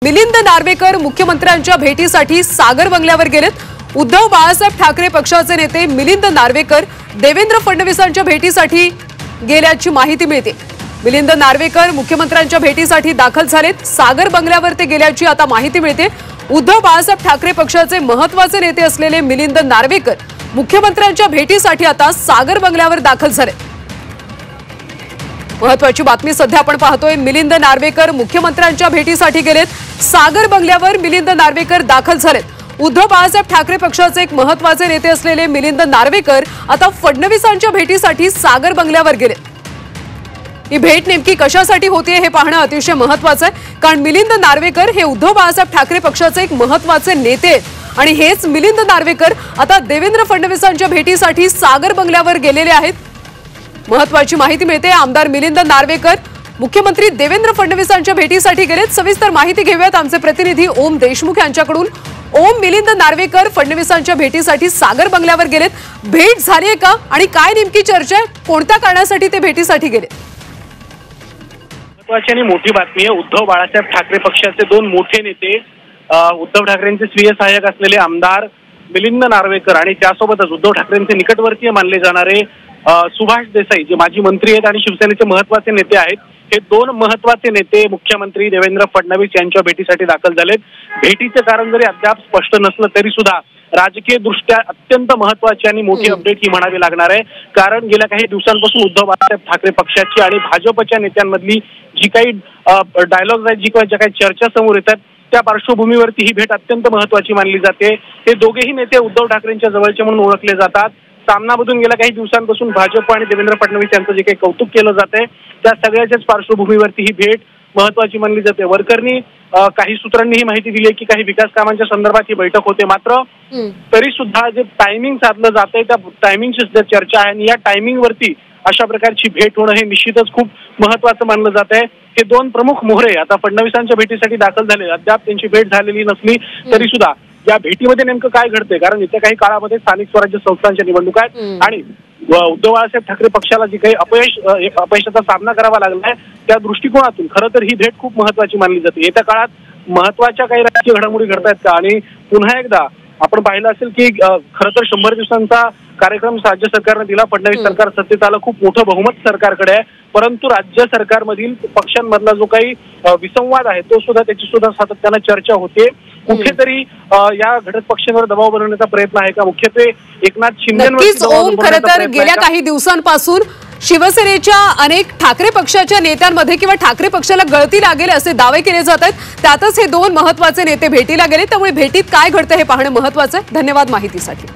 मिलिंद नार्वेकर मुख्यमंत्र्यांच्या भेटीसाठी सागर बंगल्यावर गेलेत। उद्धव बाळासाहेब ठाकरे पक्षाचे नेते मिलिंद नार्वेकर देवेंद्र फडणवीसांच्या भेटीसाठी गेल्याची माहिती मिळते। मिलिंद नार्वेकर मुख्यमंत्र्यांच्या भेटीसाठी दाखल झालेत। सागर बंगल्यावर ते गेल्याची आता माहिती मिळते। उद्धव बाळासाहेब ठाकरे पक्षाचे महत्त्वाचे नेते असलेले मिलिंद नार्वेकर मुख्यमंत्र्यांच्या भेटीसाठी आता सागर बंगल्यावर दाखल झाले। महत्त्वाची बातमी सध्या आपण पाहतोय। मिलिंद नार्वेकर मुख्यमंत्र्यांच्या भेटीसाठी गेलेत। सागर बंगल्यावर मिलिंद नार्वेकर दाखल झालेत। उद्धव बाळासाहेब ठाकरे पक्षाचे एक महत्त्वाचे नेते असलेले मिलिंद नार्वेकर आता फडणवीसांच्या भेटीसाठी सागर बंगल्यावर गेलेत। ही भेट नेमकी कशासाठी होतीये हे पाहणं अतिशय महत्त्वाचं आहे, कारण मिलिंद नार्वेकर हे उद्धव बाळासाहेब ठाकरे पक्षाचे एक महत्त्वाचे नेते आहेत आणि हेच मिलिंद नार्वेकर आता देवेंद्र फडणवीसांच्या भेटीसाठी सागर बंगल्यावर गेलेले आहेत। महत्त्वाची माहिती मिळते। आमदार मिलिंद नार्वेकर मुख्यमंत्री देवेंद्र फडणवीसांच्या भेटीसाठी गेलेत। सविस्तर माहिती घेऊयात आमचे प्रतिनिधी ओम देशमुख यांच्याकडून। ओम, मिलिंद नार्वेकर फडणवीसांच्या भेटीसाठी सागर बंगल्यावर गेलेत। भेट झाली आहे का आणि काय नेमकी चर्चा आहे? कोणत्या कारणासाठी ते भेटीसाठी गेले? महत्त्वाची आणि मोठी बातमी आहे। उद्धव बाळासाहेब ठाकरे पक्षाचे दोन मोठे नेते, उद्धव ठाकरेंचे स्वीय सहाय्यक असलेले आमदार मिलिंद नार्वेकर आणि त्यासोबतच उद्धव ठाकरेंचे निकटवर्तीय मानले जाणारे सुभाष देसाई जे माजी मंत्री आहेत आणि शिवसेनेचे महत्त्वाचे नेते आहेत, हे दोन महत्त्वाचे नेते मुख्यमंत्री देवेंद्र फडणवीस यांच्या भेटीसाठी दाखल झालेत। भेटीचे कारण जरी अद्याप स्पष्ट नसलं तरी सुद्धा राजकीय दृष्ट्या अत्यंत महत्त्वाची आणि मोठी अपडेट ही म्हणावी लागणार आहे, कारण गेल्या काही दिवसांपासून उद्धव बाळासाहेब ठाकरे पक्षाची आणि भाजपच्या नेत्यांमधली जी काही डायलॉग्स आहेत, ज्या काही चर्चा समोर येतात, त्या पार्श्वभूमीवरती ही भेट अत्यंत महत्त्वाची मानली जाते। हे दोघेही नेते उद्धव ठाकरेंच्या जवळचे म्हणून ओळखले जातात। सामनामधून गेल्या काही दिवसांपासून भाजप आणि देवेंद्र फडणवीस यांचं जे काही कौतुक केलं जाते त्या सगळ्याच्याच पार्श्वभूमीवरती ही भेट महत्त्वाची मानली जाते। वरकरणी काही सूत्रांनी ही माहिती दिली की काही विकास कामांच्या संदर्भात ही बैठक होते, मात्र तरी सुद्धा जे टायमिंग साधलं जातंय त्या टायमिंगची चर्चा आहे आणि या टायमिंग वरती अशा प्रकारची भेट होणं हे निश्चितच खूप महत्त्वाचं मानलं जात आहे। हे दोन प्रमुख मोहरे आता फडणवीसांच्या भेटीसाठी दाखल झाले। अद्याप त्यांची भेट झालेली नसली तरी सुद्धा या भेटीमध्ये नेमकं काय घडतंय, कारण येत्या काही काळामध्ये स्थानिक स्वराज्य संस्थांच्या निवडणुका आहेत आणि उद्धव बाळासाहेब ठाकरे पक्षाला जी काही अपयशाचा सामना करावा लागलाय त्या दृष्टिकोनातून खरं तर ही भेट खूप महत्त्वाची मानली जाते। येत्या काळात महत्त्वाच्या काही राजकीय घडामोडी घडतायत का? आणि पुन्हा एकदा आपण पाहिलं असेल की खरं तर 100 दिवसांचा कार्यक्रम राज्य सरकारने दिला। फडणवीस सरकार सत्तेत आलं, खूप मोठं बहुमत सरकारकडे आहे, परंतु राज्य सरकारमधील पक्षांमधला जो काही विसंवाद आहे तो सुद्धा त्याची सुद्धा सातत्यानं चर्चा होते। कुठेतरी या घटक पक्षांवर दबाव बनवण्याचा प्रयत्न आहे का? मुख्यत्वे एकनाथ शिंदेंवर। खरं तर गेल्या काही दिवसांपासून शिवसेनेच्या अनेक ठाकरे पक्षाच्या नेत्यांमध्ये किंवा ठाकरे पक्षाला गळती लागेल असे दावे केले जात आहेत, त्यातच हे दोन महत्त्वाचे नेते भेटीला गेले। त्यामुळे भेटीत काय घडतं हे पाहणं महत्त्वाचं आहे। धन्यवाद माहितीसाठी।